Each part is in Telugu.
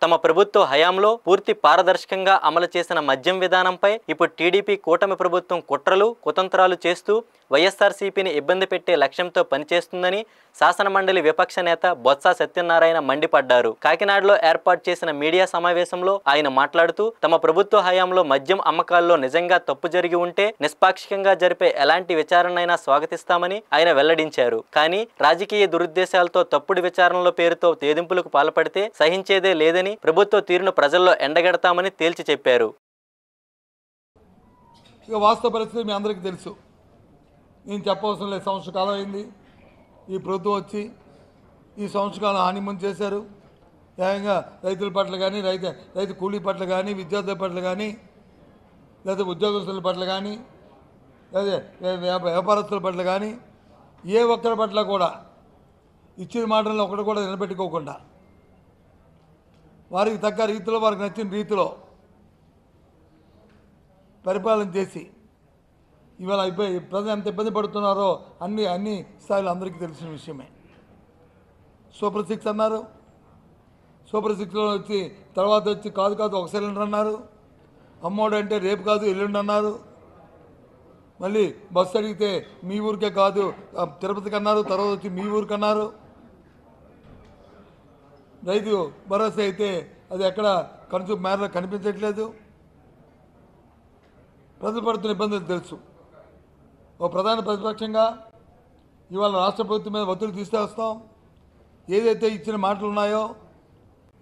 తమ ప్రభుత్వ హయాంలో పూర్తి పారదర్శకంగా అమలు చేసిన మద్యం విధానంపై ఇప్పుడు టీడీపీ కూటమి ప్రభుత్వం కుట్రలు కుతంత్రాలు చేస్తూ వైఎస్ఆర్సీపీని ఇబ్బంది పెట్టే లక్ష్యంతో పనిచేస్తుందని శాసనమండలి విపక్ష నేత బొత్స సత్యనారాయణ మండిపడ్డారు. కాకినాడలో ఏర్పాటు చేసిన మీడియా సమావేశంలో ఆయన మాట్లాడుతూ తమ ప్రభుత్వ హయాంలో మద్యం అమ్మకాల్లో నిజంగా తప్పు జరిగి ఉంటే నిష్పాక్షికంగా జరిపే ఎలాంటి విచారణైనా స్వాగతిస్తామని ఆయన వెల్లడించారు. కానీ రాజకీయ దురుద్దేశాలతో తప్పుడు విచారణల పేరుతో వేధింపులకు పాల్పడితే సహించేదే లేదని ప్రభుత్వ తీరును ప్రజల్లో ఎండగడతామని తేల్చి చెప్పారు. ఇక వాస్తవ పరిస్థితి మీ అందరికీ తెలుసు. నేను చెప్పవలసిన లేదు. సంవత్సర కాలం అయింది ఈ ప్రభుత్వం వచ్చి. ఈ సంవత్సర కాలం హానిమూన్ చేశారు. న్యాయంగా రైతుల పట్ల కానీ రైతు కూలీ పట్ల కానీ విద్యార్థుల పట్ల కానీ లేదా ఉద్యోగస్తుల పట్ల కానీ లేదా వ్యాపారస్తుల పట్ల కానీ ఏ ఒక్కరి పట్ల కూడా ఇచ్చిన మాటలను ఒకటి కూడా నిలబెట్టుకోకుండా వారికి తగ్గ రీతిలో వారికి నచ్చిన రీతిలో పరిపాలన చేసి ఇవాళ ప్రజలు ఎంత ఇబ్బంది పడుతున్నారో అన్ని స్థాయిలో అందరికీ తెలిసిన విషయమే. సూపర్ 6 అన్నారు. సూపర్ 6లో వచ్చి తర్వాత వచ్చి కాదు ఒక సిలిండర్ అన్నారు. అమ్మోడు అంటే రేపు కాదు ఎల్లుండి అన్నారు. మళ్ళీ బస్సు అడిగితే మీ ఊరికే కాదు తిరుపతికి అన్నారు. తర్వాత వచ్చి మీ ఊరికి అన్నారు. రైతు భరోసా అయితే అది ఎక్కడ మేరలో కనిపించట్లేదు. ప్రజలు పడుతున్న ఇబ్బందులు తెలుసు. ఓ ప్రధాన ప్రతిపక్షంగా ఇవాళ రాష్ట్ర ప్రభుత్వం మీద ఒత్తిడి తీసుకొస్తాం. ఏదైతే ఇచ్చిన మాటలు ఉన్నాయో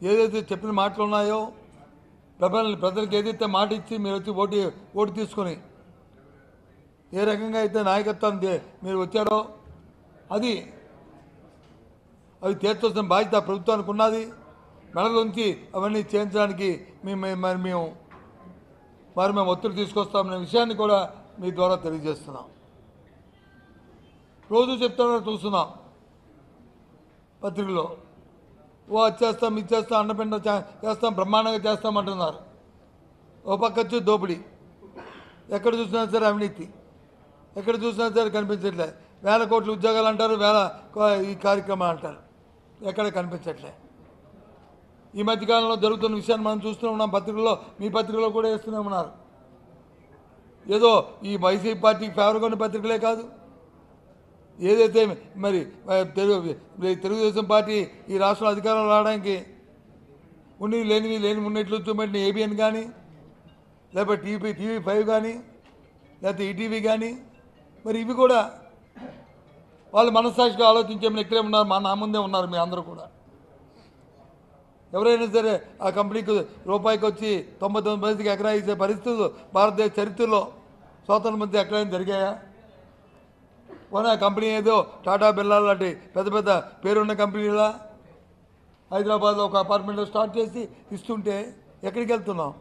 ఏదైతే చెప్పిన మాటలు ఉన్నాయో ప్రజలకు ఏదైతే మాట ఇచ్చి మీరు వచ్చి ఓటు తీసుకొని ఏ రకంగా అయితే నాయకత్వాన్ని మీరు వచ్చారో అది తీర్చవలసిన బాధ్యత ప్రభుత్వానికి ఉన్నది. మెడలోంచి అవన్నీ చేయించడానికి మేము ఒత్తిడి తీసుకొస్తామనే విషయాన్ని కూడా మీ ద్వారా తెలియజేస్తున్నాం. రోజు చెప్తామని చూస్తున్నాం పత్రికలో. అది చేస్తాం ఇది చేస్తాం అన్నపిండ చేస్తాం బ్రహ్మాండంగా చేస్తామంటున్నారు. ఓ పక్క వచ్చి దోపిడీ. ఎక్కడ చూసినా సరే అవినీతి. ఎక్కడ చూసినా సరే కనిపించట్లే. 1000 కోట్ల ఉద్యోగాలు అంటారు, ఈ కార్యక్రమాలు అంటారు. ఎక్కడ కనిపించట్లే. ఈ మధ్యకాలంలో జరుగుతున్న విషయాన్ని మనం చూస్తూనే ఉన్నాం. పత్రికల్లో మీ పత్రికలో కూడా వేస్తూనే ఉన్నారు. ఏదో ఈ వైసీపీ పార్టీకి ఫేవర్గా ఉన్న పత్రికలే కాదు, ఏదైతే మరి తెలుగుదేశం పార్టీ ఈ రాష్ట్రంలో అధికారంలో రావడానికి లేనివి ఉన్నట్లు చూపెట్టిన ఏబిఎన్ కానీ లేకపోతే టీవీ5 కానీ లేకపోతే ఈటీవీ కానీ మరి ఇవి కూడా వాళ్ళు మనస్సాక్షిగా ఆలోచించేమని ఇక్కడే ఉన్నారు. నా ముందే ఉన్నారు మీ అందరూ కూడా. ఎవరైనా సరే ఆ కంపెనీకి రూపాయికి వచ్చి 99 పైసలకి ఎకరా ఇచ్చే పరిస్థితులు భారతదేశ చరిత్రలో స్వాతంత్రం మధ్య ఎక్కడైనా జరిగాయా? పోనీ ఆ కంపెనీ ఏదో టాటా బిర్లా లాంటి పెద్ద పేరున్న కంపెనీలా హైదరాబాద్లో ఒక అపార్ట్మెంట్లో స్టార్ట్ చేసి ఇస్తుంటే ఎక్కడికి వెళ్తున్నాం?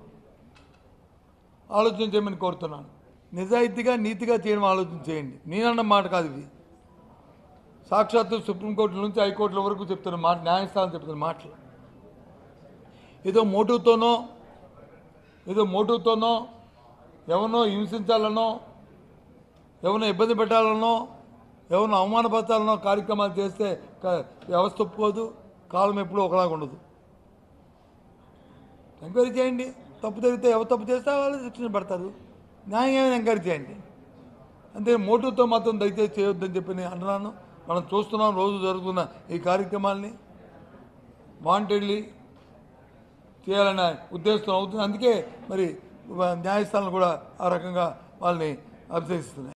ఆలోచన చేయమని కోరుతున్నాను. నిజాయితీగా నీతిగా చేయడం ఆలోచన చేయండి. నేనన్న మాట కాదు ఇది. సాక్షాత్తు సుప్రీంకోర్టు నుంచి హైకోర్టుల వరకు చెప్తున్న మాట, న్యాయస్థానం చెప్తున్న మాటలు. ఏదో మోటివ్తోనో ఎవరినో హింసించాలనో ఎవరినో ఇబ్బంది పెట్టాలనో ఎవరినో అవమానపరచాలనో కార్యక్రమాలు చేస్తే వ్యవస్థ ఒప్పుకోదు. కాలం ఎప్పుడూ ఒకలాగా ఉండదు. ఎంక్వైరీ చేయండి. తప్పు జరిగితే ఎవరు తప్పు చేస్తే వాళ్ళు శిక్షణ పడతారు. న్యాయంగా ఎంక్వైరీ చేయండి. అంతే. మోటివ్తో మాత్రం దయచేసి చేయొద్దని చెప్పి నేను అంటున్నాను. మనం చూస్తున్నాం రోజు జరుగుతున్న ఈ కార్యక్రమాల్ని వాంటెడ్లీ చేయాలనే ఉద్దేశం అవుతుంది. అందుకే మరి న్యాయస్థానాలు కూడా ఆ రకంగా వాళ్ళని అభిశంసిస్తున్నాయి.